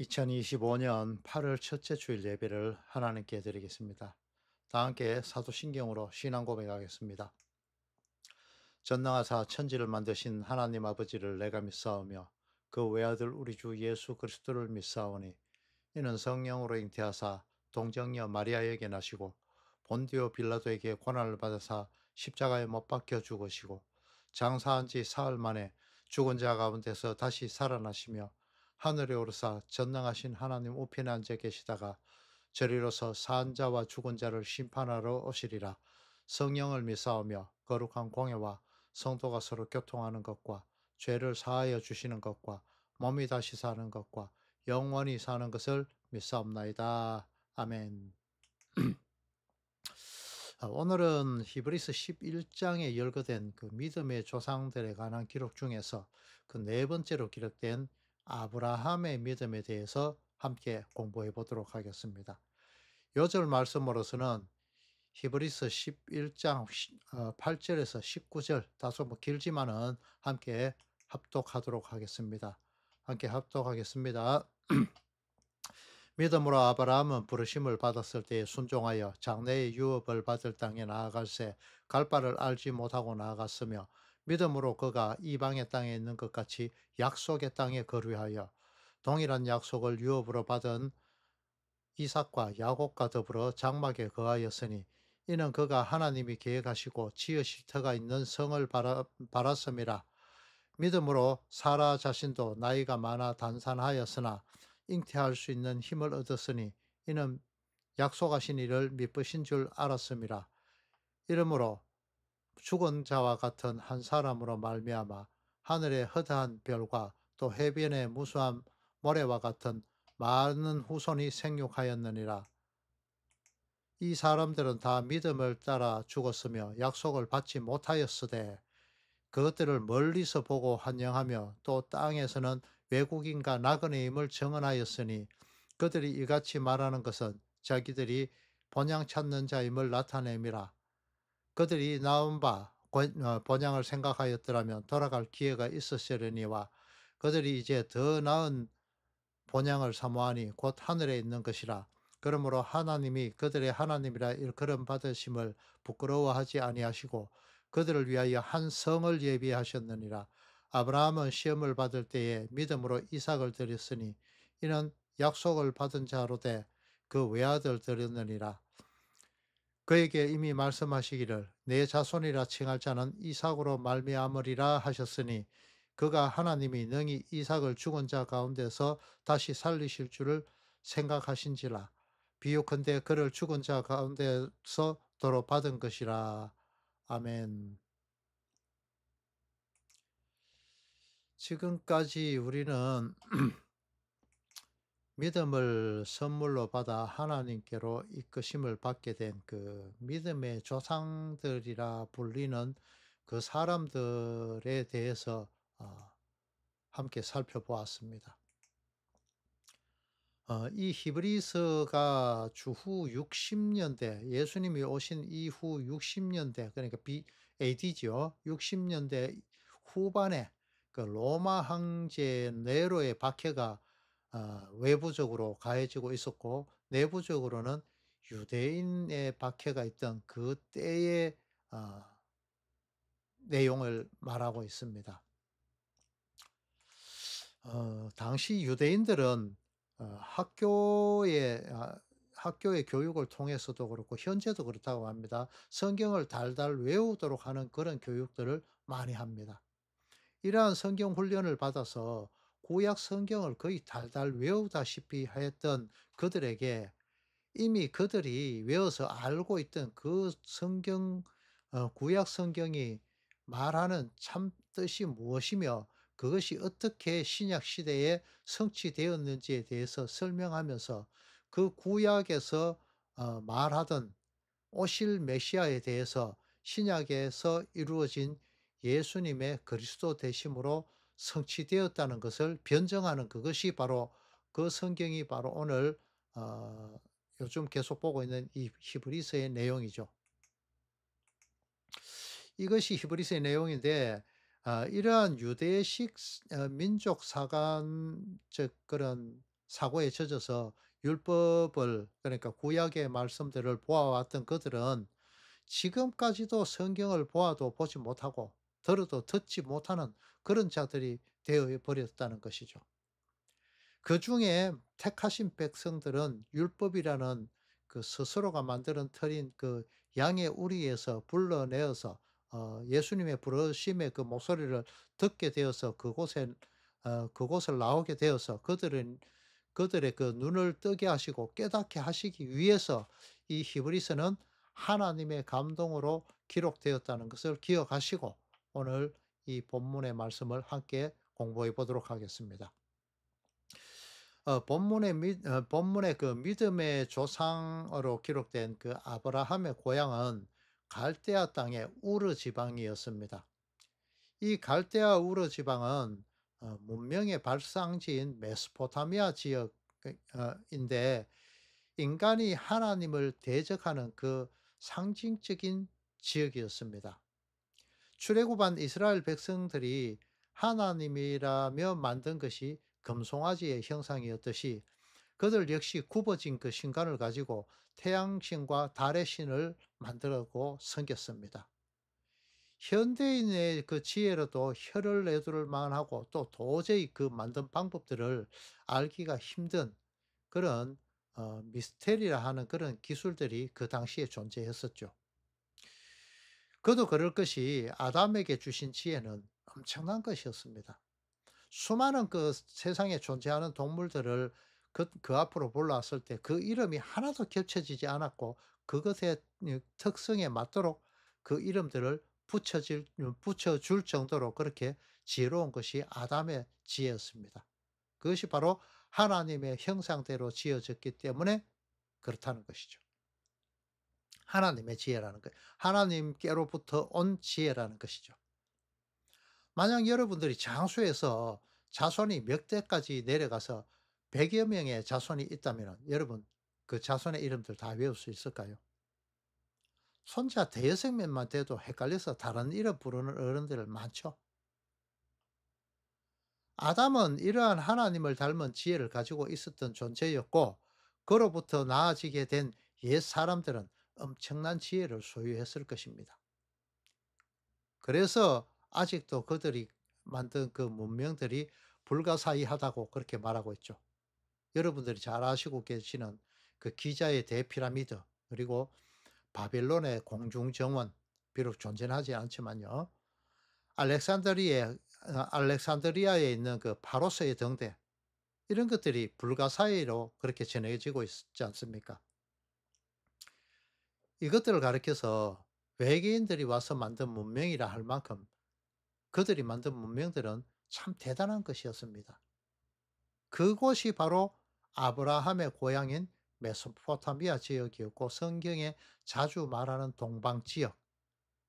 2025년 8월 첫째 주일 예배를 하나님께 드리겠습니다. 다 함께 사도신경으로 신앙 고백하겠습니다. 전능하사 천지를 만드신 하나님 아버지를 내가 믿사오며 그 외아들 우리 주 예수 그리스도를 믿사오니 이는 성령으로 잉태하사 동정녀 마리아에게 나시고 본디오 빌라도에게 고난을 받으사 십자가에 못 박혀 죽으시고 장사한 지 사흘 만에 죽은 자 가운데서 다시 살아나시며 하늘에 오르사 전능하신 하나님 우편에 앉아 계시다가 저리로서 산 자와 죽은 자를 심판하러 오시리라. 성령을 믿사오며 거룩한 공예와 성도가 서로 교통하는 것과 죄를 사하여 주시는 것과 몸이 다시 사는 것과 영원히 사는 것을 믿사옵나이다. 아멘. 오늘은 히브리서 11장에 열거된 그 믿음의 조상들에 관한 기록 중에서 그 네 번째로 기록된 아브라함의 믿음에 대해서 함께 공부해 보도록 하겠습니다. 요절 말씀으로서는 히브리서 11장 8절에서 19절, 다소 길지만은 함께 합독하도록 하겠습니다. 함께 합독하겠습니다. 믿음으로 아브라함은 부르심을 받았을 때에 순종하여 장래의 유업을 받을 땅에 나아갈새 갈 바를 알지 못하고 나아갔으며, 믿음으로 그가 이방의 땅에 있는 것 같이 약속의 땅에 거류하여 동일한 약속을 유업으로 받은 이삭과 야곱과 더불어 장막에 거하였으니, 이는 그가 하나님이 계획하시고 지으실 터가 있는 성을 바랐음이라. 믿음으로 사라 자신도 나이가 많아 단산하였으나 잉태할 수 있는 힘을 얻었으니, 이는 약속하신 이를 미쁘신 줄 알았음이라. 이러므로 죽은 자와 같은 한 사람으로 말미암아 하늘의 허다한 별과 또 해변의 무수한 모래와 같은 많은 후손이 생육하였느니라. 이 사람들은 다 믿음을 따라 죽었으며 약속을 받지 못하였으되 그것들을 멀리서 보고 환영하며 또 땅에서는 외국인과 나그네임을 정언하였으니, 그들이 이같이 말하는 것은 자기들이 본향 찾는 자임을 나타냄이라. 그들이 나온 바 본향을 생각하였더라면 돌아갈 기회가 있었으려니와, 그들이 이제 더 나은 본향을 사모하니 곧 하늘에 있는 것이라. 그러므로 하나님이 그들의 하나님이라 일컬음 받으심을 부끄러워하지 아니하시고 그들을 위하여 한 성을 예비하셨느니라. 아브라함은 시험을 받을 때에 믿음으로 이삭을 드렸으니, 이는 약속을 받은 자로 돼 그 외아들 드렸느니라. 그에게 이미 말씀하시기를 내 자손이라 칭할 자는 이삭으로 말미암으리라 하셨으니, 그가 하나님이 능히 이삭을 죽은 자 가운데서 다시 살리실 줄을 생각하신지라. 비유컨대 그를 죽은 자 가운데서 도로 받은 것이라. 아멘. 지금까지 우리는 믿음을 선물로 받아 하나님께로 이끄심을 받게 된 그 믿음의 조상들이라 불리는 그 사람들에 대해서 함께 살펴보았습니다. 이 히브리서가 주후 60년대, 예수님이 오신 이후 60년대, 그러니까 AD죠. 60년대 후반에 그 로마 황제 네로의 박해가 외부적으로 가해지고 있었고, 내부적으로는 유대인의 박해가 있던 그 때의 어, 내용을 말하고 있습니다. 당시 유대인들은 학교의 교육을 통해서도 그렇고 현재도 그렇다고 합니다. 성경을 달달 외우도록 하는 그런 교육들을 많이 합니다. 이러한 성경 훈련을 받아서 구약 성경을 거의 달달 외우다시피 했던 그들에게 이미 그들이 외워서 알고 있던 그 성경, 구약 성경이 말하는 참 뜻이 무엇이며 그것이 어떻게 신약 시대에 성취되었는지에 대해서 설명하면서 그 구약에서 말하던 오실 메시아에 대해서 신약에서 이루어진 예수님의 그리스도 되심으로 성취되었다는 것을 변증하는, 그것이 바로 그 성경이 바로 오늘 어 요즘 계속 보고 있는 이 히브리서의 내용이죠. 이것이 히브리서의 내용인데, 이러한 유대식 민족 사관적 그런 사고에 젖어서 율법을, 그러니까 구약의 말씀들을 보아왔던 그들은 지금까지도 성경을 보아도 보지 못하고 들어도 듣지 못하는 그런 자들이 되어 버렸다는 것이죠. 그중에 택하신 백성들은 율법이라는 그 스스로가 만드는 틀인 그 양의 우리에서 불러내어서 예수님의 부르심의 그 목소리를 듣게 되어서 그곳을 나오게 되어서 그들의 그 눈을 뜨게 하시고 깨닫게 하시기 위해서 이 히브리서는 하나님의 감동으로 기록되었다는 것을 기억하시고 오늘 이 본문의 말씀을 함께 공부해 보도록 하겠습니다. 본문의 그 믿음의 조상으로 기록된 그 아브라함의 고향은 갈대아 땅의 우르 지방이었습니다. 이 갈대아 우르 지방은 문명의 발상지인 메소포타미아 지역 인데 인간이 하나님을 대적하는 그 상징적인 지역이었습니다. 출애굽한 이스라엘 백성들이 하나님이라며 만든 것이 금송아지의 형상이었듯이 그들 역시 굽어진 그 신간을 가지고 태양신과 달의 신을 만들고 섬겼습니다. 현대인의 그 지혜로도 혀를 내두를 만하고 또 도저히 그 만든 방법들을 알기가 힘든 그런 미스테리라 하는 그런 기술들이 그 당시에 존재했었죠. 그도 그럴 것이 아담에게 주신 지혜는 엄청난 것이었습니다. 수많은 그 세상에 존재하는 동물들을 그 앞으로 불러왔을 때 그 이름이 하나도 겹쳐지지 않았고 그것의 특성에 맞도록 그 이름들을 붙여줄 정도로 그렇게 지혜로운 것이 아담의 지혜였습니다. 그것이 바로 하나님의 형상대로 지어졌기 때문에 그렇다는 것이죠. 하나님의 지혜라는 것, 하나님께로부터 온 지혜라는 것이죠. 만약 여러분들이 장수에서 자손이 몇 대까지 내려가서 100여 명의 자손이 있다면 여러분 그 자손의 이름들 다 외울 수 있을까요? 손자 대여섯 명만 돼도 헷갈려서 다른 이름 부르는 어른들 많죠. 아담은 이러한 하나님을 닮은 지혜를 가지고 있었던 존재였고 그로부터 나아지게 된 옛 사람들은 엄청난 지혜를 소유했을 것입니다. 그래서 아직도 그들이 만든 그 문명들이 불가사의하다고 그렇게 말하고 있죠. 여러분들이 잘 아시고 계시는 그 기자의 대피라미드 그리고 바벨론의 공중정원 비록 존재는 하지 않지만요. 알렉산드리아에 있는 그 파로스의 등대 이런 것들이 불가사의로 그렇게 전해지고 있지 않습니까? 이것들을 가리켜서 외계인들이 와서 만든 문명이라 할 만큼 그들이 만든 문명들은 참 대단한 것이었습니다. 그곳이 바로 아브라함의 고향인 메소포타미아 지역이었고 성경에 자주 말하는 동방 지역,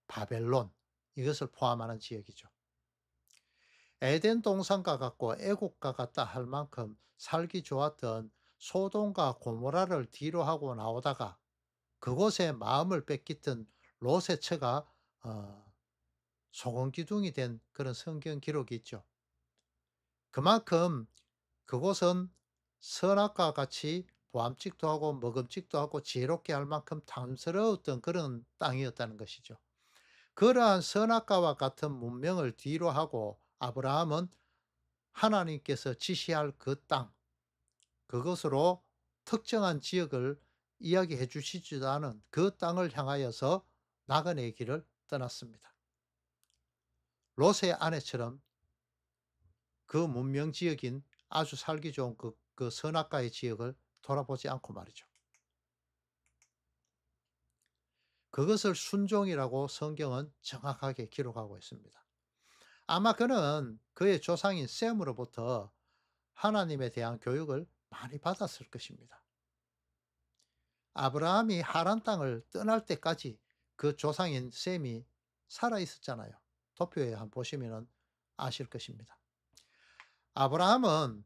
바벨론 이것을 포함하는 지역이죠. 에덴 동산과 같고 애국과 같다 할 만큼 살기 좋았던 소돔과 고모라를 뒤로 하고 나오다가 그곳에 마음을 뺏기던 롯의 처가 소금기둥이 된 그런 성경 기록이 있죠. 그만큼 그곳은 선악과 같이 보암직도 하고 먹음직도 하고 지혜롭게 할 만큼 탐스러웠던 그런 땅이었다는 것이죠. 그러한 선악과와 같은 문명을 뒤로 하고 아브라함은 하나님께서 지시할 그 땅, 그것으로 특정한 지역을 이야기해 주시지도 않은 그 땅을 향하여서 나그네의 길을 떠났습니다. 롯의 아내처럼 그 문명 지역인 아주 살기 좋은 그 선악가의 지역을 돌아보지 않고 말이죠. 그것을 순종이라고 성경은 정확하게 기록하고 있습니다. 아마 그는 그의 조상인 셈으로부터 하나님에 대한 교육을 많이 받았을 것입니다. 아브라함이 하란 땅을 떠날 때까지 그 조상인 셈이 살아 있었잖아요. 도표에 한번 보시면 아실 것입니다. 아브라함은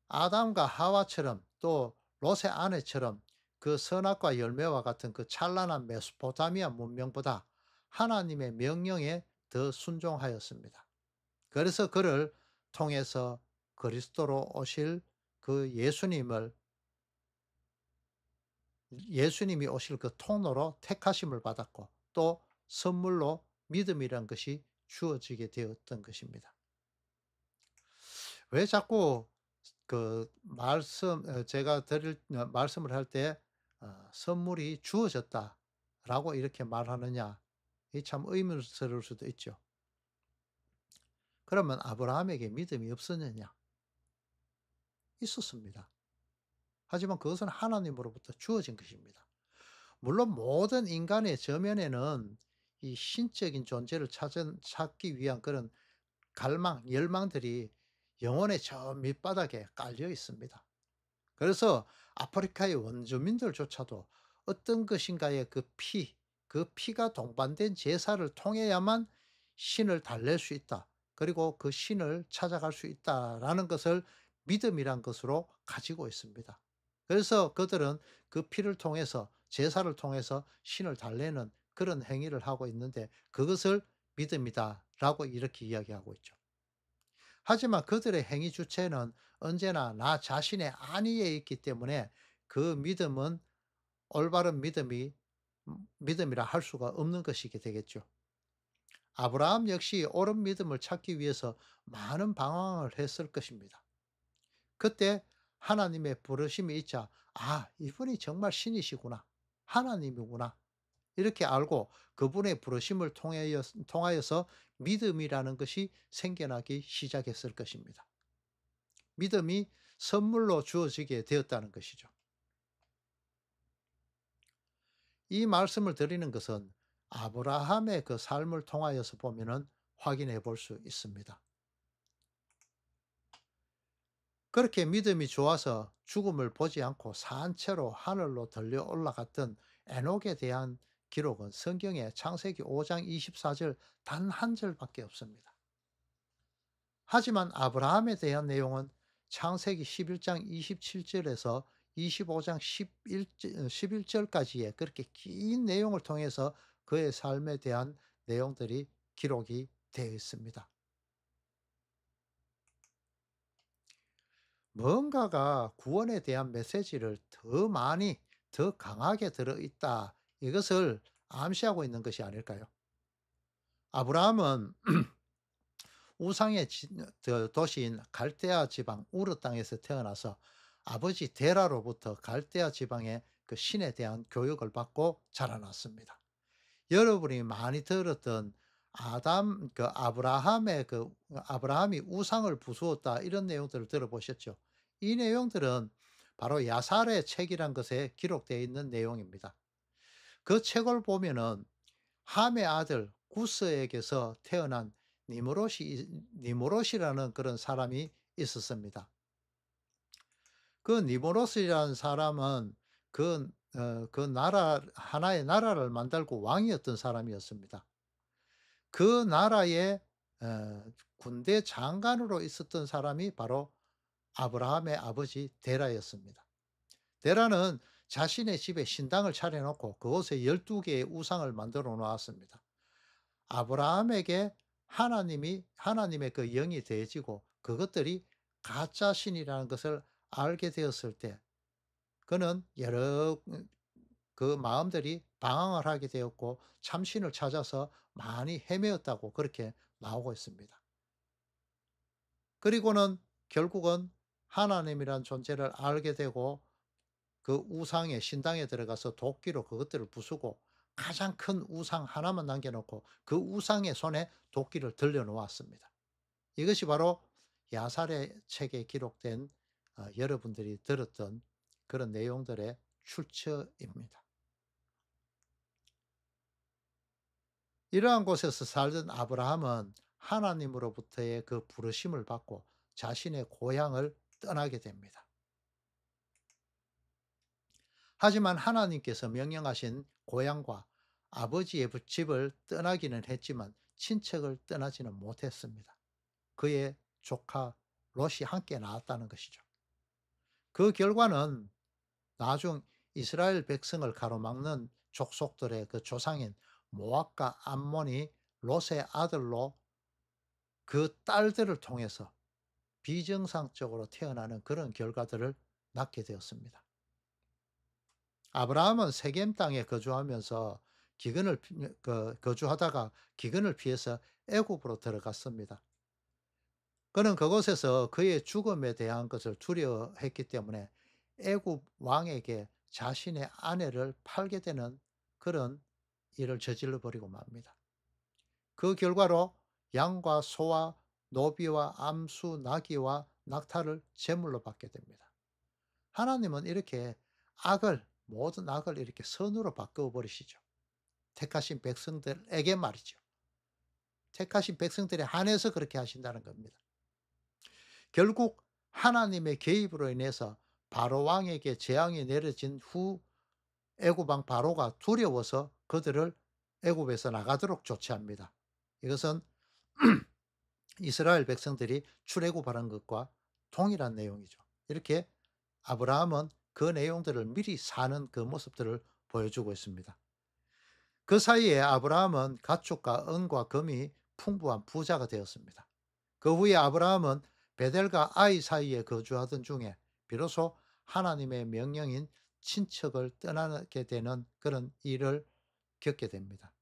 아담과 하와처럼 또 롯의 아내처럼 그 선악과 열매와 같은 그 찬란한 메소포타미아 문명보다 하나님의 명령에 더 순종하였습니다. 그래서 그를 통해서 그리스도로 오실 그 예수님이 오실 그 통로로 택하심을 받았고 또 선물로 믿음이란 것이 주어지게 되었던 것입니다. 왜 자꾸 그 제가 드릴 말씀을 할 때 "선물이 주어졌다."라고 이렇게 말하느냐. 이 참 의문스러울 수도 있죠. 그러면 아브라함에게 믿음이 없었느냐? 있었습니다. 하지만 그것은 하나님으로부터 주어진 것입니다. 물론 모든 인간의 저면에는 이 신적인 존재를 찾기 위한 그런 갈망, 열망들이 영혼의 저 밑바닥에 깔려 있습니다. 그래서 아프리카의 원주민들조차도 어떤 것인가의 그 피가 동반된 제사를 통해야만 신을 달랠 수 있다. 그리고 그 신을 찾아갈 수 있다라는 것을 믿음이란 것으로 가지고 있습니다. 그래서 그들은 그 피를 통해서 제사를 통해서 신을 달래는 그런 행위를 하고 있는데 그것을 믿음이다라고 이렇게 이야기하고 있죠. 하지만 그들의 행위 주체는 언제나 나 자신의 안위에 있기 때문에 그 믿음은 올바른 믿음이라 할 수가 없는 것이게 되겠죠. 아브라함 역시 옳은 믿음을 찾기 위해서 많은 방황을 했을 것입니다. 그때 하나님의 부르심이 있자 '아 이분이 정말 신이시구나. 하나님이구나.' 이렇게 알고 그분의 부르심을 통하여서 믿음이라는 것이 생겨나기 시작했을 것입니다. 믿음이 선물로 주어지게 되었다는 것이죠. 이 말씀을 드리는 것은 아브라함의 그 삶을 통하여서 보면은 확인해 볼 수 있습니다. 그렇게 믿음이 좋아서 죽음을 보지 않고 산채로 하늘로 들려 올라갔던 에녹에 대한 기록은 성경의 창세기 5장 24절 단 한 절밖에 없습니다. 하지만 아브라함에 대한 내용은 창세기 11장 27절에서 25장 11절까지의 그렇게 긴 내용을 통해서 그의 삶에 대한 내용들이 기록이 되어 있습니다. 뭔가가 구원에 대한 메시지를 더 많이, 더 강하게 들어있다. 이것을 암시하고 있는 것이 아닐까요? 아브라함은 우상의 도시인 갈대아 지방 우르 땅에서 태어나서 아버지 데라로부터 갈대아 지방의 그 신에 대한 교육을 받고 자라났습니다. 여러분이 많이 들었던 아브라함이 우상을 부수었다 이런 내용들을 들어보셨죠? 이 내용들은 바로 야살의 책이란 것에 기록되어 있는 내용입니다. 그 책을 보면은 함의 아들 구스에게서 태어난 니무롯이라는 그런 사람이 있었습니다. 그 니무롯이라는 사람은 그 하나의 나라를 만들고 왕이었던 사람이었습니다. 그 나라의 군대 장관으로 있었던 사람이 바로 아브라함의 아버지 데라였습니다. 데라는 자신의 집에 신당을 차려놓고 그곳에 12개의 우상을 만들어 놓았습니다. 아브라함에게 하나님의 그 영이 대해지고 그것들이 가짜 신이라는 것을 알게 되었을 때 그는 여러 그 마음들이 방황을 하게 되었고 참신을 찾아서 많이 헤매었다고 그렇게 나오고 있습니다. 그리고는 결국은 하나님이란 존재를 알게 되고 그 우상의 신당에 들어가서 도끼로 그것들을 부수고 가장 큰 우상 하나만 남겨놓고 그 우상의 손에 도끼를 들려 놓았습니다. 이것이 바로 야살의 책에 기록된 여러분들이 들었던 그런 내용들의 출처입니다. 이러한 곳에서 살던 아브라함은 하나님으로부터의 그 부르심을 받고 자신의 고향을 떠나게 됩니다. 하지만 하나님께서 명령하신 고향과 아버지의 집을 떠나기는 했지만 친척을 떠나지는 못했습니다. 그의 조카 롯이 함께 나왔다는 것이죠. 그 결과는 나중 이스라엘 백성을 가로막는 족속들의 그 조상인 모압과 암몬이 롯의 아들로 그 딸들을 통해서 비정상적으로 태어나는 그런 결과들을 낳게 되었습니다. 아브라함은 세겜 땅에 거주하면서 거주하다가 기근을 피해서 애굽으로 들어갔습니다. 그는 그곳에서 그의 죽음에 대한 것을 두려워했기 때문에 애굽 왕에게 자신의 아내를 팔게 되는 그런 일을 저질러 버리고 맙니다. 그 결과로 양과 소와 노비와 암수, 나귀와 낙타를 제물로 받게 됩니다. 하나님은 이렇게 모든 악을 이렇게 선으로 바꾸어 버리시죠. 택하신 백성들에게 말이죠. 택하신 백성들에 한해서 그렇게 하신다는 겁니다. 결국 하나님의 개입으로 인해서 바로 왕에게 재앙이 내려진 후 애굽 왕 바로가 두려워서 그들을 애굽에서 나가도록 조치합니다. 이것은 이스라엘 백성들이 출애굽하는 것과 동일한 내용이죠. 이렇게 아브라함은 그 내용들을 미리 사는 그 모습들을 보여주고 있습니다. 그 사이에 아브라함은 가축과 은과 금이 풍부한 부자가 되었습니다. 그 후에 아브라함은 베델과 아이 사이에 거주하던 중에 비로소 하나님의 명령인 친척을 떠나게 되는 그런 일을 겪게 됩니다.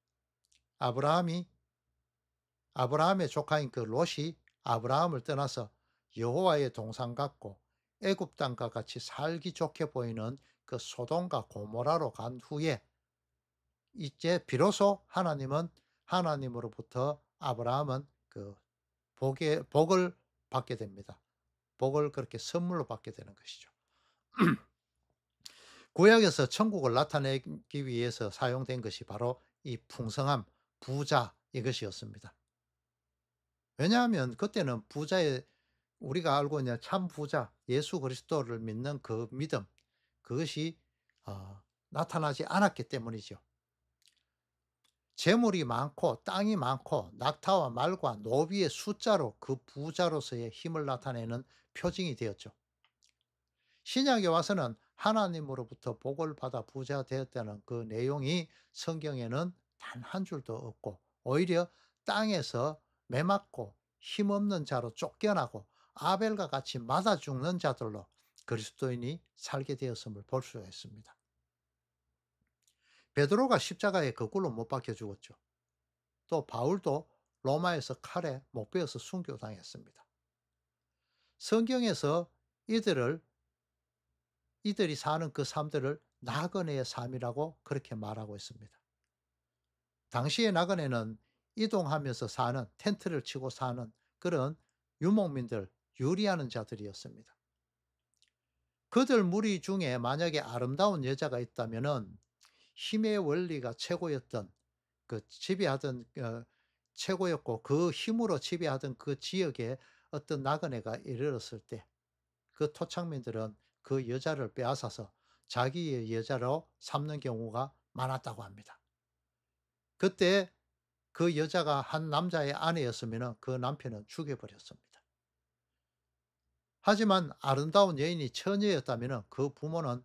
아브라함의 조카인 그 롯이 아브라함을 떠나서 여호와의 동산 같고 애굽 땅과 같이 살기 좋게 보이는 그 소돔과 고모라로 간 후에 이제 비로소 하나님으로부터 아브라함은 그 복을 받게 됩니다. 복을 그렇게 선물로 받게 되는 것이죠. 구약에서 천국을 나타내기 위해서 사용된 것이 바로 이 풍성함, 부자 이것이었습니다. 왜냐하면 그때는 우리가 알고 있는 참 부자, 예수 그리스도를 믿는 그 믿음, 그것이 나타나지 않았기 때문이죠. 재물이 많고 땅이 많고 낙타와 말과 노비의 숫자로 그 부자로서의 힘을 나타내는 표징이 되었죠. 신약에 와서는 하나님으로부터 복을 받아 부자 되었다는 그 내용이 성경에는 단 한 줄도 없고 오히려 땅에서 매맞고 힘없는 자로 쫓겨나고 아벨과 같이 맞아 죽는 자들로 그리스도인이 살게 되었음을 볼 수가 있습니다. 베드로가 십자가에 거꾸로 못 박혀 죽었죠. 또 바울도 로마에서 칼에 못 베어서 순교당했습니다. 성경에서 이들이 사는 그 삶들을 나그네의 삶이라고 그렇게 말하고 있습니다. 당시의 나그네는 이동하면서 사는 텐트를 치고 사는 그런 유목민들, 유리하는 자들이었습니다. 그들 무리 중에 만약에 아름다운 여자가 있다면은 힘의 원리가 최고였던 지배하던 최고였고 그 힘으로 지배하던 그 지역에 어떤 나그네가 이르렀을 때 그 토착민들은 그 여자를 빼앗아서 자기의 여자로 삼는 경우가 많았다고 합니다. 그때 그 여자가 한 남자의 아내였으면 그 남편은 죽여버렸습니다. 하지만 아름다운 여인이 처녀였다면 그 부모는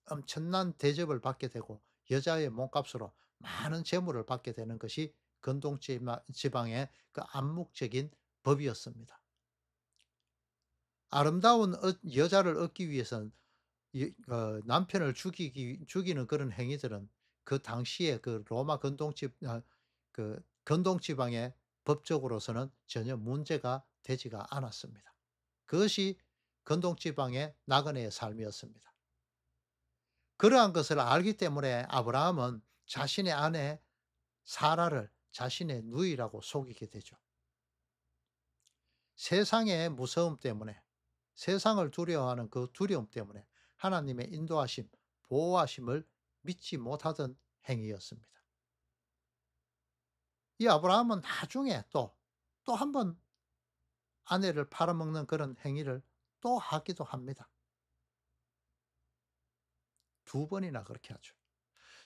엄청난 대접을 받게 되고 여자의 몸값으로 많은 재물을 받게 되는 것이 근동 지방의 그 암묵적인 법이었습니다. 아름다운 여자를 얻기 위해서는 남편을 죽이는 그런 행위들은 그 당시에 그 로마 그 근동 지방의 법적으로서는 전혀 문제가 되지가 않았습니다. 그것이 근동 지방의 나그네의 삶이었습니다. 그러한 것을 알기 때문에 아브라함은 자신의 아내 사라를 자신의 누이라고 속이게 되죠. 세상의 무서움 때문에 세상을 두려워하는 그 두려움 때문에 하나님의 인도하심, 보호하심을 믿지 못하던 행위였습니다. 이 아브라함은 나중에 또 한 번 아내를 팔아먹는 그런 행위를 또 하기도 합니다. 두 번이나 그렇게 하죠.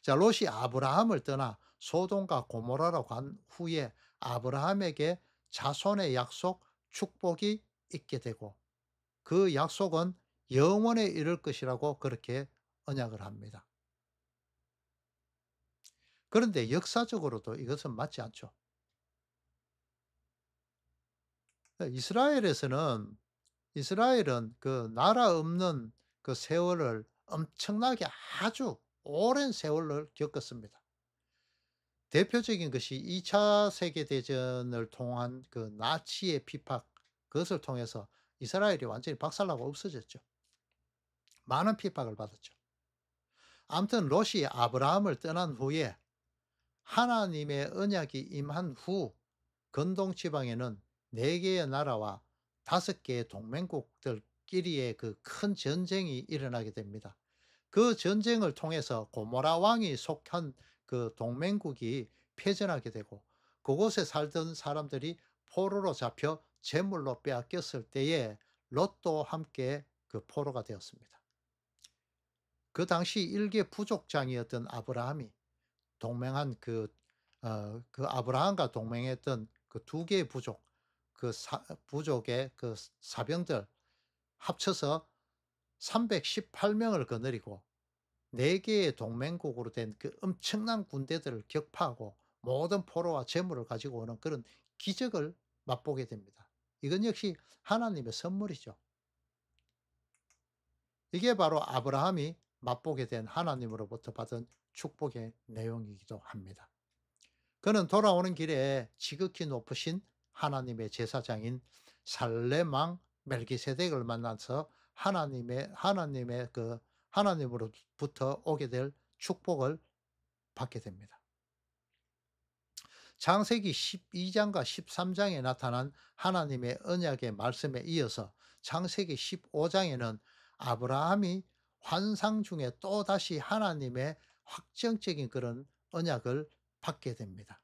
자, 롯이 아브라함을 떠나 소돔과 고모라로 간 후에 아브라함에게 자손의 약속, 축복이 있게 되고 그 약속은 영원에 이를 것이라고 그렇게 언약을 합니다. 그런데 역사적으로도 이것은 맞지 않죠. 이스라엘에서는 이스라엘은 그 나라 없는 그 세월을 엄청나게 아주 오랜 세월을 겪었습니다. 대표적인 것이 2차 세계대전을 통한 그 나치의 피팍, 그것을 통해서 이스라엘이 완전히 박살나고 없어졌죠. 많은 핍박을 받았죠. 아무튼 롯이 아브라함을 떠난 후에 하나님의 언약이 임한 후 근동 지방에는 4개의 나라와 5개의 동맹국들끼리의 그 큰 전쟁이 일어나게 됩니다. 그 전쟁을 통해서 고모라 왕이 속한 그 동맹국이 패전하게 되고, 그곳에 살던 사람들이 포로로 잡혀 제물로 빼앗겼을 때에 롯도 함께 그 포로가 되었습니다. 그 당시 일개 부족장이었던 아브라함이 동맹한 그 아브라함과 동맹했던 그 2개의 부족, 부족의 그 사병들 합쳐서 318명을 거느리고 4개의 동맹국으로 된 그 엄청난 군대들을 격파하고 모든 포로와 재물을 가지고 오는 그런 기적을 맛보게 됩니다. 이건 역시 하나님의 선물이죠. 이게 바로 아브라함이 맛보게 된 하나님으로부터 받은 축복의 내용이기도 합니다. 그는 돌아오는 길에 지극히 높으신 하나님의 제사장인 살렘 왕 멜기세덱을 만나서 하나님의 그 하나님으로부터 오게 될 축복을 받게 됩니다. 창세기 12장과 13장에 나타난 하나님의 언약의 말씀에 이어서 창세기 15장에는 아브라함이 환상 중에 또다시 하나님의 확정적인 그런 언약을 받게 됩니다.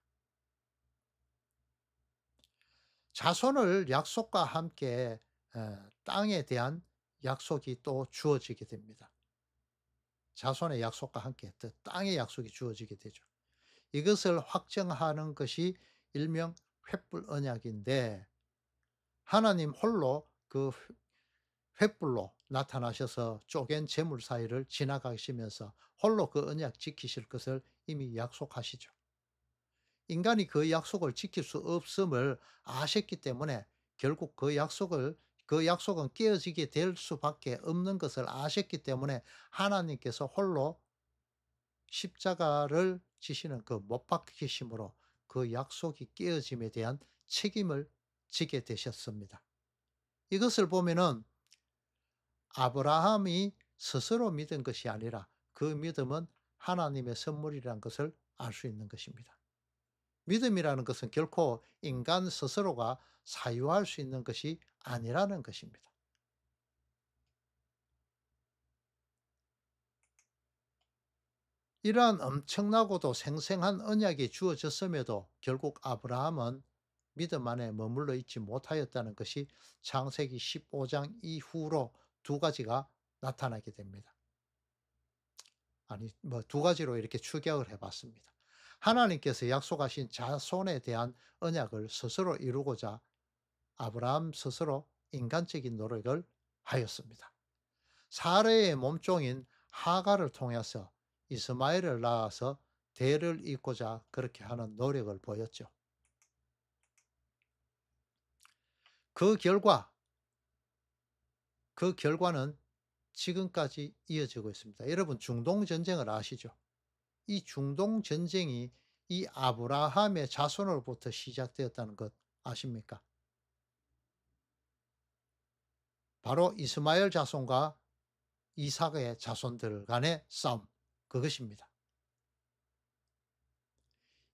자손을 약속과 함께 땅에 대한 약속이 또 주어지게 됩니다. 자손의 약속과 함께 또 땅의 약속이 주어지게 되죠. 이것을 확정하는 것이 일명 횃불 언약인데, 하나님 홀로 그 횃불로 나타나셔서 쪼갠 재물 사이를 지나가시면서 홀로 그 언약 지키실 것을 이미 약속하시죠. 인간이 그 약속을 지킬 수 없음을 아셨기 때문에 결국 그 약속은 깨어지게 될 수밖에 없는 것을 아셨기 때문에 하나님께서 홀로 십자가를 지시는 그 못 박히심으로 그 약속이 깨어짐에 대한 책임을 지게 되셨습니다. 이것을 보면은 아브라함이 스스로 믿은 것이 아니라 그 믿음은 하나님의 선물이라는 것을 알 수 있는 것입니다. 믿음이라는 것은 결코 인간 스스로가 사유할 수 있는 것이 아니라는 것입니다. 이러한 엄청나고도 생생한 언약이 주어졌음에도 결국 아브라함은 믿음 안에 머물러 있지 못하였다는 것이 창세기 15장 이후로 2가지가 나타나게 됩니다. 아니, 뭐 2가지로 이렇게 추격을 해 봤습니다. 하나님께서 약속하신 자손에 대한 언약을 스스로 이루고자 아브라함 스스로 인간적인 노력을 하였습니다. 사레의 몸종인 하가를 통해서 이스마엘을 낳아서 대를 잇고자 그렇게 하는 노력을 보였죠. 그 결과, 그 결과는 지금까지 이어지고 있습니다. 여러분, 중동 전쟁을 아시죠? 이 중동 전쟁이 이 아브라함의 자손으로부터 시작되었다는 것 아십니까? 바로 이스마엘 자손과 이삭의 자손들 간의 싸움, 그것입니다.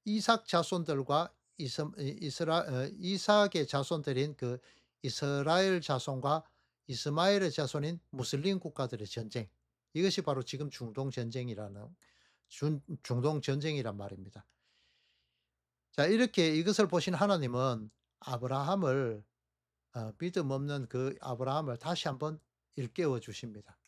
이삭 자손들과 이삭의 자손들인 그 이스라엘 자손과 이스마엘의 자손인 무슬림 국가들의 전쟁, 이것이 바로 지금 중동 전쟁이란 말입니다. 자, 이렇게 이것을 보신 하나님은 아브라함을 믿음 없는 그 아브라함을 다시 한번 일깨워 주십니다.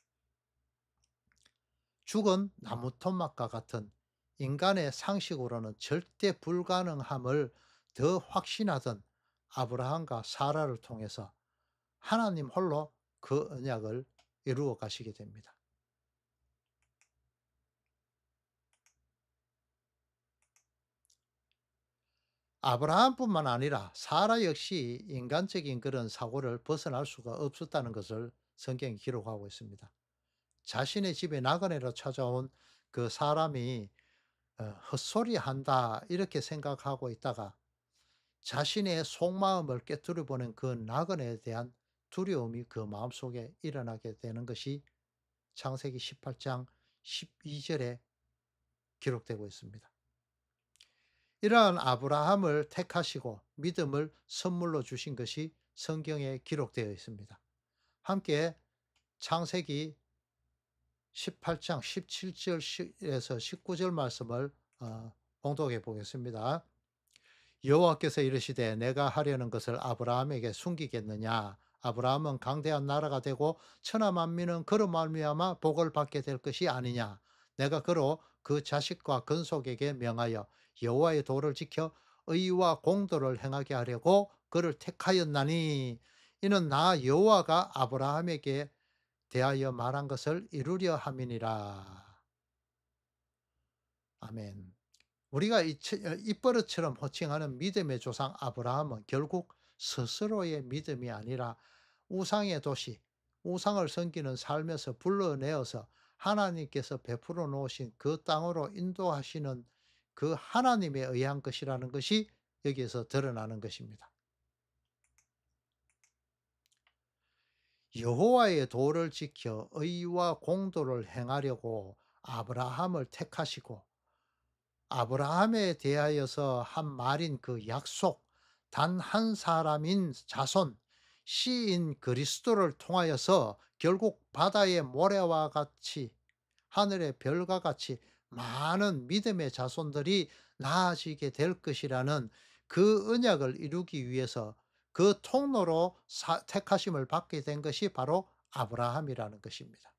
죽은 나무 토막과 같은 인간의 상식으로는 절대 불가능함을 더 확신하던 아브라함과 사라를 통해서 하나님 홀로 그 언약을 이루어 가시게 됩니다. 아브라함뿐만 아니라 사라 역시 인간적인 그런 사고를 벗어날 수가 없었다는 것을 성경이 기록하고 있습니다. 자신의 집에 나그네로 찾아온 그 사람이 헛소리한다 이렇게 생각하고 있다가 자신의 속마음을 깨뜨려 보는 그 나그네에 대한 두려움이 그 마음속에 일어나게 되는 것이 창세기 18장 12절에 기록되고 있습니다. 이러한 아브라함을 택하시고 믿음을 선물로 주신 것이 성경에 기록되어 있습니다. 함께 창세기 18장 17절에서 19절 말씀을 봉독해 보겠습니다. 여호와께서 이르시되 내가 하려는 것을 아브라함에게 숨기겠느냐. 아브라함은 강대한 나라가 되고 천하 만민은 그로 말미암아 복을 받게 될 것이 아니냐. 내가 그로 그 자식과 건속에게 명하여 여호와의 도를 지켜 의와 공도를 행하게 하려고 그를 택하였나니 이는 나 여호와가 아브라함에게 대하여 말한 것을 이루려 함이니라. 아멘. 우리가 입버릇처럼 호칭하는 믿음의 조상 아브라함은 결국 스스로의 믿음이 아니라 우상의 도시, 우상을 섬기는 삶에서 불러내어서 하나님께서 베풀어 놓으신 그 땅으로 인도하시는 그 하나님에 의한 것이라는 것이 여기에서 드러나는 것입니다. 여호와의 도를 지켜 의와 공도를 행하려고 아브라함을 택하시고 아브라함에 대하여서 한 말인 그 약속, 단 한 사람인 자손, 씨인 그리스도를 통하여서 결국 바다의 모래와 같이 하늘의 별과 같이 많은 믿음의 자손들이 나아지게 될 것이라는 그 언약을 이루기 위해서 그 통로로 택하심을 받게 된 것이 바로 아브라함이라는 것입니다.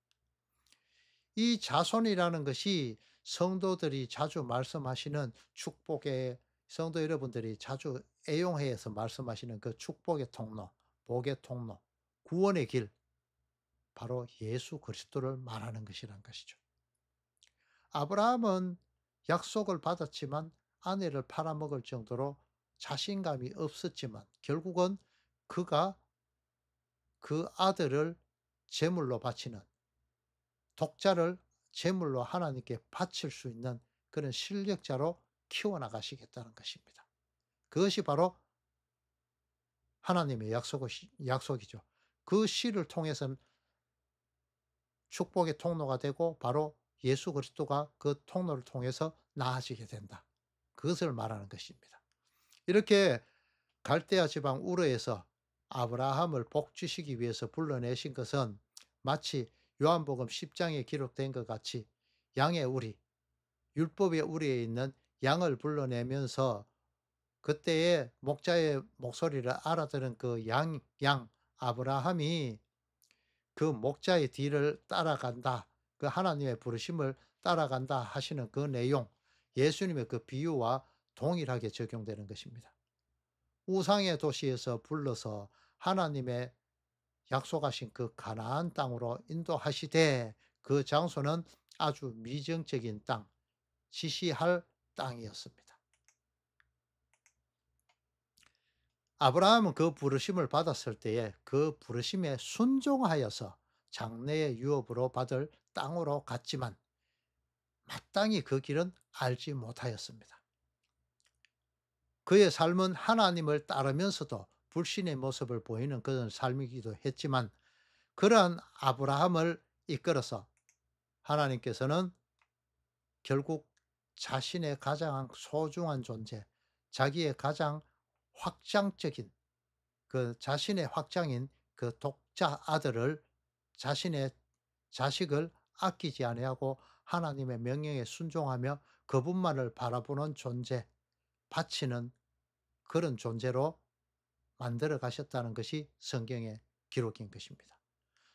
이 자손이라는 것이 성도들이 자주 말씀하시는 축복의 성도 여러분들이 자주 애용해서 말씀하시는 그 축복의 통로, 복의 통로, 구원의 길, 바로 예수 그리스도를 말하는 것이란 것이죠. 아브라함은 약속을 받았지만 아내를 팔아먹을 정도로 자신감이 없었지만 결국은 그가 그 아들을 제물로 바치는 독자를 제물로 하나님께 바칠 수 있는 그런 실력자로 키워나가시겠다는 것입니다. 그것이 바로 하나님의 약속이죠. 그 씨를 통해서는 축복의 통로가 되고 바로 예수 그리스도가 그 통로를 통해서 나아지게 된다. 그것을 말하는 것입니다. 이렇게 갈대아 지방 우르에서 아브라함을 복주시기 위해서 불러내신 것은 마치 요한복음 10장에 기록된 것 같이 양의 우리, 율법의 우리에 있는 양을 불러내면서 그때의 목자의 목소리를 알아들은 그 양 아브라함이 그 목자의 뒤를 따라간다. 그 하나님의 부르심을 따라간다 하시는 그 내용, 예수님의 그 비유와 동일하게 적용되는 것입니다. 우상의 도시에서 불러서 하나님의 약속하신 그 가나안 땅으로 인도하시되 그 장소는 아주 미정적인 땅, 지시할 땅이었습니다. 아브라함은 그 부르심을 받았을 때에 그 부르심에 순종하여서 장래의 유업으로 받을 땅으로 갔지만 마땅히 그 길은 알지 못하였습니다. 그의 삶은 하나님을 따르면서도 불신의 모습을 보이는 그런 삶이기도 했지만 그러한 아브라함을 이끌어서 하나님께서는 결국 자신의 가장 소중한 존재, 자기의 가장 확장적인 그 자신의 확장인 그 독자 아들을 자신의 자식을 아끼지 아니하고 하나님의 명령에 순종하며 그분만을 바라보는 존재, 바치는 그런 존재로 만들어 가셨다는 것이 성경의 기록인 것입니다.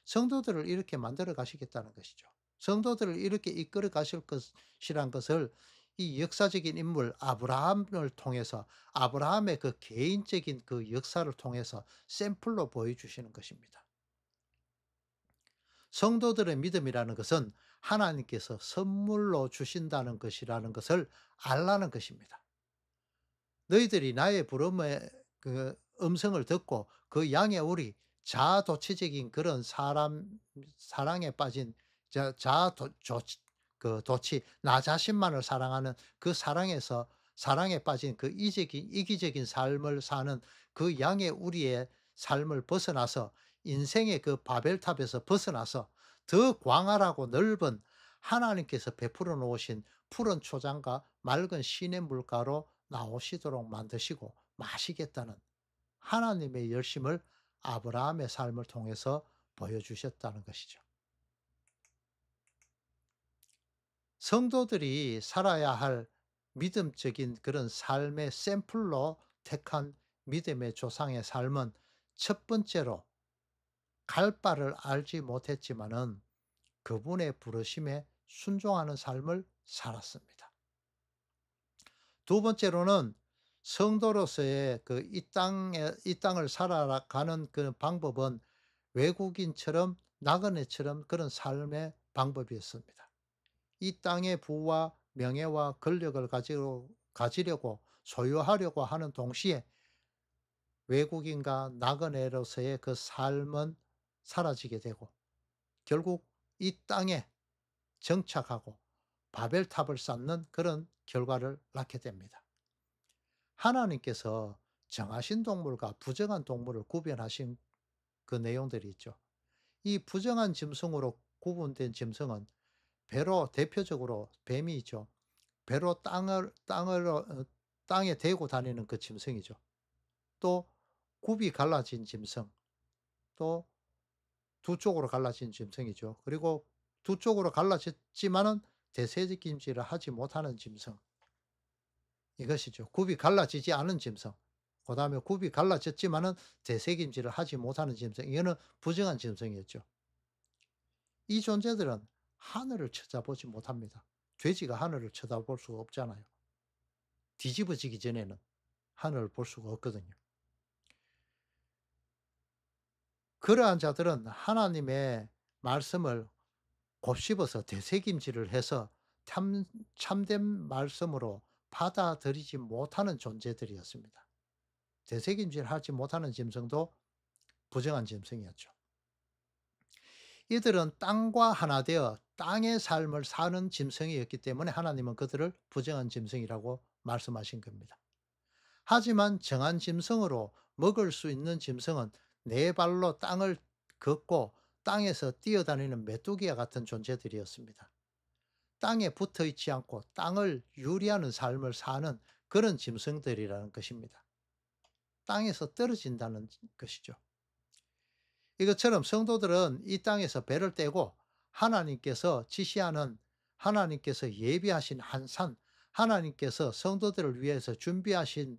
성도들을 이렇게 만들어 가시겠다는 것이죠. 성도들을 이렇게 이끌어 가실 것이란 것을 이 역사적인 인물 아브라함을 통해서 아브라함의 그 개인적인 그 역사를 통해서 샘플로 보여주시는 것입니다. 성도들의 믿음이라는 것은 하나님께서 선물로 주신다는 것이라는 것을 알라는 것입니다. 너희들이 나의 부름의 그 음성을 듣고 그 양의 우리 자아도취적인 그런 사랑에 빠진 자아도 그 도취 나 자신만을 사랑하는 그 사랑에 빠진 그 이기적인 삶을 사는 그 양의 우리의 삶을 벗어나서 인생의 그 바벨탑에서 벗어나서 더 광활하고 넓은 하나님께서 베풀어 놓으신 푸른 초장과 맑은 시냇 물가로 나오시도록 만드시고 마시겠다는 하나님의 열심을 아브라함의 삶을 통해서 보여주셨다는 것이죠. 성도들이 살아야 할 믿음적인 그런 삶의 샘플로 택한 믿음의 조상의 삶은 첫 번째로 갈 바를 알지 못했지만은 그분의 부르심에 순종하는 삶을 살았습니다. 두 번째로는 성도로서의 그 이 땅을 살아가는 그 방법은 외국인처럼 나그네처럼 그런 삶의 방법이었습니다. 이 땅의 부와 명예와 권력을 가지려고 소유하려고 하는 동시에 외국인과 나그네로서의 그 삶은 사라지게 되고 결국 이 땅에 정착하고 바벨탑을 쌓는 그런 결과를 낳게 됩니다. 하나님께서 정하신 동물과 부정한 동물을 구별하신 그 내용들이 있죠. 이 부정한 짐승으로 구분된 짐승은 배로 대표적으로 뱀이죠. 배로 땅에 대고 다니는 그 짐승이죠. 또 굽이 갈라진 짐승, 또 두 쪽으로 갈라진 짐승이죠. 그리고 두 쪽으로 갈라졌지만은 대세김질을 하지 못하는 짐승. 이것이죠. 굽이 갈라지지 않은 짐승. 그다음에 굽이 갈라졌지만은 되새김질을 하지 못하는 짐승. 이거는 부정한 짐승이었죠. 이 존재들은 하늘을 쳐다보지 못합니다. 돼지가 하늘을 쳐다볼 수가 없잖아요. 뒤집어지기 전에는 하늘을 볼 수가 없거든요. 그러한 자들은 하나님의 말씀을 곱씹어서 되새김질을 해서 참된 말씀으로 받아들이지 못하는 존재들이었습니다. 되새김질하지 못하는 짐승도 부정한 짐승이었죠. 이들은 땅과 하나 되어 땅의 삶을 사는 짐승이었기 때문에 하나님은 그들을 부정한 짐승이라고 말씀하신 겁니다. 하지만 정한 짐승으로 먹을 수 있는 짐승은 네 발로 땅을 걷고 땅에서 뛰어다니는 메뚜기와 같은 존재들이었습니다. 땅에 붙어 있지 않고 땅을 유리하는 삶을 사는 그런 짐승들이라는 것입니다. 땅에서 떨어진다는 것이죠. 이것처럼 성도들은 이 땅에서 배를 떼고 하나님께서 지시하는 하나님께서 예비하신 한 산, 하나님께서 성도들을 위해서 준비하신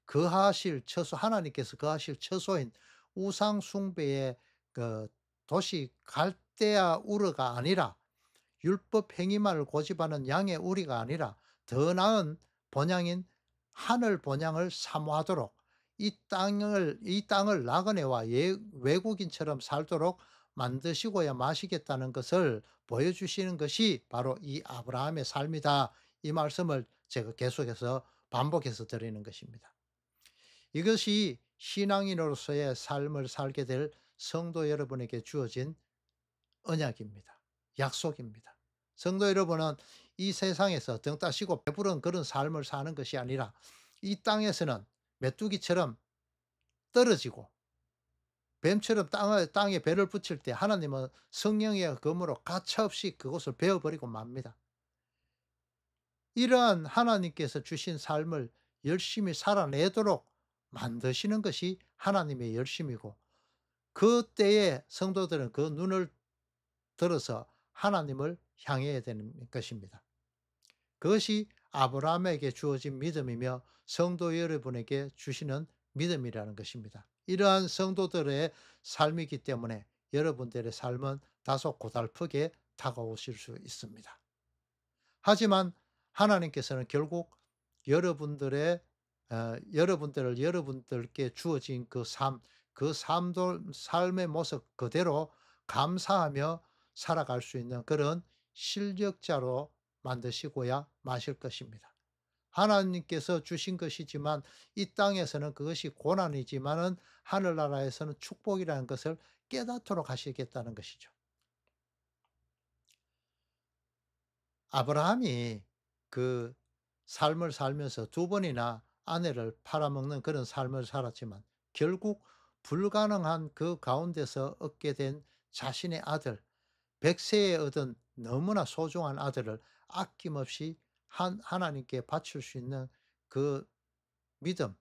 하나님께서 거하실 처소인 우상 숭배의 그 도시 갈대아 우르가 아니라 율법 행위만을 고집하는 양의 우리가 아니라 더 나은 본향인 하늘 본향을 사모하도록 이 땅을 나그네와 외국인처럼 살도록 만드시고야 마시겠다는 것을 보여주시는 것이 바로 이 아브라함의 삶이다. 이 말씀을 제가 계속해서 반복해서 드리는 것입니다. 이것이 신앙인으로서의 삶을 살게 될 성도 여러분에게 주어진 언약입니다. 약속입니다. 성도 여러분은 이 세상에서 등 따시고 배부른 그런 삶을 사는 것이 아니라 이 땅에서는 메뚜기처럼 떨어지고 뱀처럼 땅에 배를 붙일 때 하나님은 성령의 검으로 가차없이 그곳을 베어버리고 맙니다. 이러한 하나님께서 주신 삶을 열심히 살아내도록 만드시는 것이 하나님의 열심이고 그때에 성도들은 그 눈을 들어서 하나님을 향해야 되는 것입니다. 그것이 아브라함에게 주어진 믿음이며 성도 여러분에게 주시는 믿음이라는 것입니다. 이러한 성도들의 삶이기 때문에 여러분들의 삶은 다소 고달프게 다가오실 수 있습니다. 하지만 하나님께서는 결국 여러분들의 여러분들을 여러분들께 주어진 그 삶의 모습 그대로 감사하며 살아갈 수 있는 그런 실력자로 만드시고야 마실 것입니다. 하나님께서 주신 것이지만 이 땅에서는 그것이 고난이지만은 하늘나라에서는 축복이라는 것을 깨닫도록 하시겠다는 것이죠. 아브라함이 그 삶을 살면서 두 번이나 아내를 팔아먹는 그런 삶을 살았지만 결국 불가능한 그 가운데서 얻게 된 자신의 아들, 100세에 얻은 너무나 소중한 아들을 아낌없이 하나님께 바칠 수 있는 그 믿음,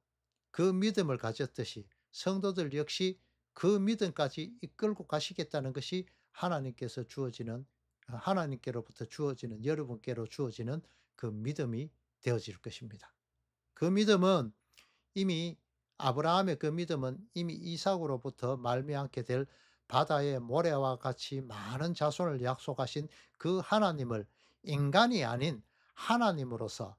그 믿음을 가졌듯이 성도들 역시 그 믿음까지 이끌고 가시겠다는 것이 하나님께서 주어지는 하나님께로부터 주어지는 여러분께로 주어지는 그 믿음이 되어질 것입니다. 그 믿음은 이미 아브라함의 그 믿음은 이미 이삭으로부터 말미암게 될 바다의 모래와 같이 많은 자손을 약속하신 그 하나님을 인간이 아닌 하나님으로서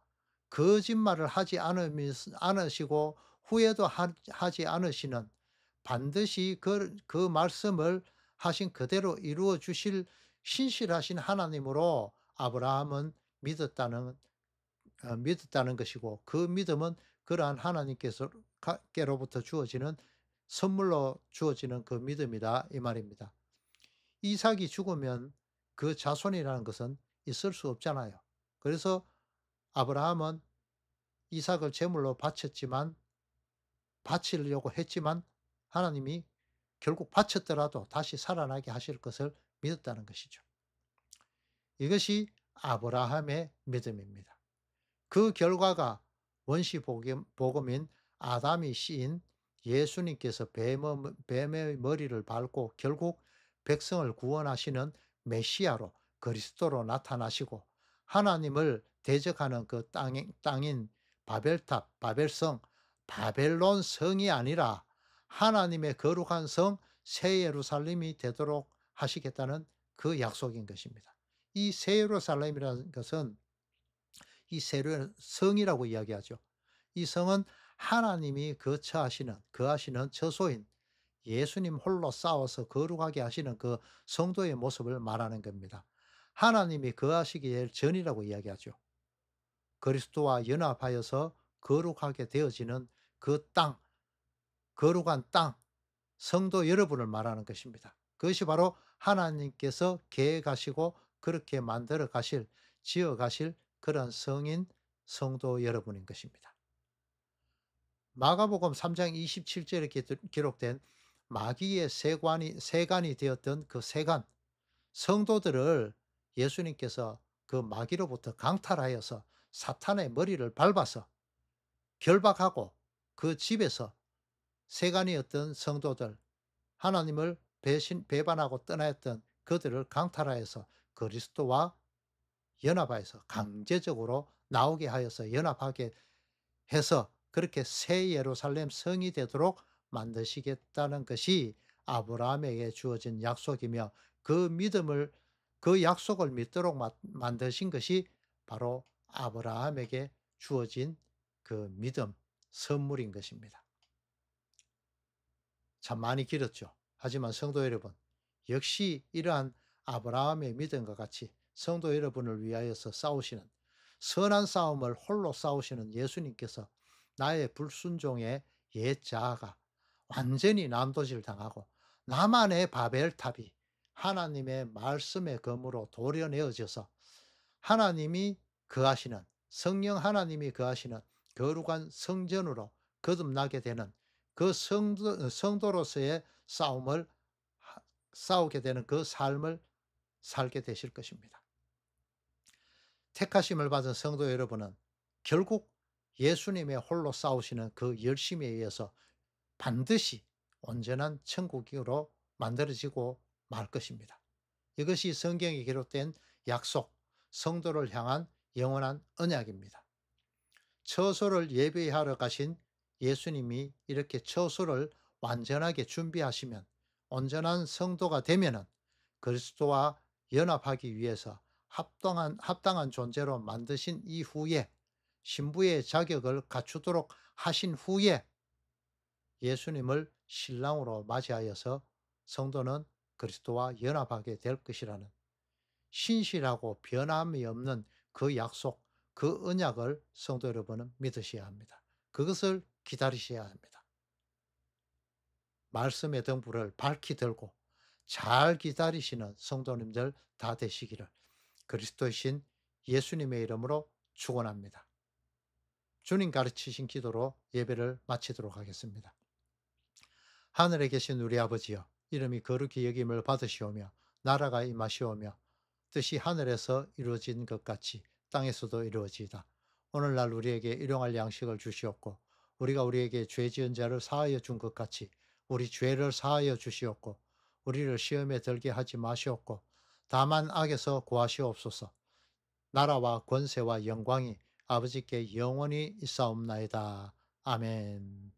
거짓말을 하지 않으시고 후회도 하지 않으시는 반드시 그 말씀을 하신 그대로 이루어 주실 신실하신 하나님으로 아브라함은 믿었다는 것이고 그 믿음은 그러한 하나님께서 께로부터 주어지는 선물로 주어지는 그 믿음이다 이 말입니다. 이삭이 죽으면 그 자손이라는 것은 있을 수 없잖아요. 그래서 아브라함은 이삭을 제물로 바치려고 했지만 하나님이 결국 바쳤더라도 다시 살아나게 하실 것을 믿었다는 것이죠. 이것이 아브라함의 믿음입니다. 그 결과가 원시 복음인 아담이 씌인 예수님께서 뱀의 머리를 밟고 결국 백성을 구원하시는 메시아로 그리스도로 나타나시고 하나님을 대적하는 그 땅인 바벨탑, 바벨성, 바벨론 성이 아니라 하나님의 거룩한 성 새 예루살렘이 되도록 하시겠다는 그 약속인 것입니다. 이 새 예루살렘이라는 것은 이 세례 성이라고 이야기하죠. 이 성은 하나님이 거하시는 처소인 예수님 홀로 싸워서 거룩하게 하시는 그 성도의 모습을 말하는 겁니다. 하나님이 거하시기 전이라고 이야기하죠. 그리스도와 연합하여서 거룩하게 되어지는 그 땅, 거룩한 땅, 성도 여러분을 말하는 것입니다. 그것이 바로 하나님께서 계획하시고 그렇게 만들어 가실, 지어 가실 그런 성인 성도 여러분인 것입니다. 마가복음 3장 27절에 기록된 마귀의 세간이 되었던 그 세간 성도들을 예수님께서 그 마귀로부터 강탈하여서 사탄의 머리를 밟아서 결박하고 그 집에서 세간이었던 성도들 하나님을 배반하고 떠나였던 그들을 강탈하여서 그리스도와 연합하여서 강제적으로 나오게 하여서 연합하게 해서 그렇게 새 예루살렘 성이 되도록 만드시겠다는 것이 아브라함에게 주어진 약속이며 그 약속을 믿도록 만드신 것이 바로 아브라함에게 주어진 그 믿음 선물인 것입니다. 참 많이 길었죠. 하지만 성도 여러분, 역시 이러한 아브라함의 믿음과 같이 성도 여러분을 위하여서 싸우시는 선한 싸움을 홀로 싸우시는 예수님께서 나의 불순종의 옛 자아가 완전히 난도질 당하고 나만의 바벨탑이 하나님의 말씀의 검으로 도려내어져서 하나님이 거하시는 성령 하나님이 거하시는 거룩한 성전으로 거듭나게 되는 그 성도로서의 싸우게 되는 그 삶을 살게 되실 것입니다. 택하심을 받은 성도 여러분은 결국 예수님의 홀로 싸우시는 그 열심에 의해서 반드시 온전한 천국으로 만들어지고 말 것입니다. 이것이 성경에 기록된 약속, 성도를 향한 영원한 언약입니다. 처소를 예비하러 가신 예수님이 이렇게 처소를 완전하게 준비하시면 온전한 성도가 되면은 그리스도와 연합하기 위해서 합당한 존재로 만드신 이후에 신부의 자격을 갖추도록 하신 후에 예수님을 신랑으로 맞이하여서 성도는 그리스도와 연합하게 될 것이라는 신실하고 변함이 없는 그 약속, 그 언약을 성도 여러분은 믿으셔야 합니다. 그것을 기다리셔야 합니다. 말씀의 등불을 밝히 들고 잘 기다리시는 성도님들 다 되시기를 그리스도의 신 예수님의 이름으로 축원합니다. 주님 가르치신 기도로 예배를 마치도록 하겠습니다. 하늘에 계신 우리 아버지여, 이름이 거룩히 여김을 받으시오며 나라가 임하시오며 뜻이 하늘에서 이루어진 것 같이 땅에서도 이루어지이다. 오늘날 우리에게 일용할 양식을 주시옵고 우리가 우리에게 죄 지은 자를 사하여 준 것 같이 우리 죄를 사하여 주시옵고 우리를 시험에 들게 하지 마시옵고 다만 악에서 구하시옵소서. 나라와 권세와 영광이 아버지께 영원히 있사옵나이다. 아멘.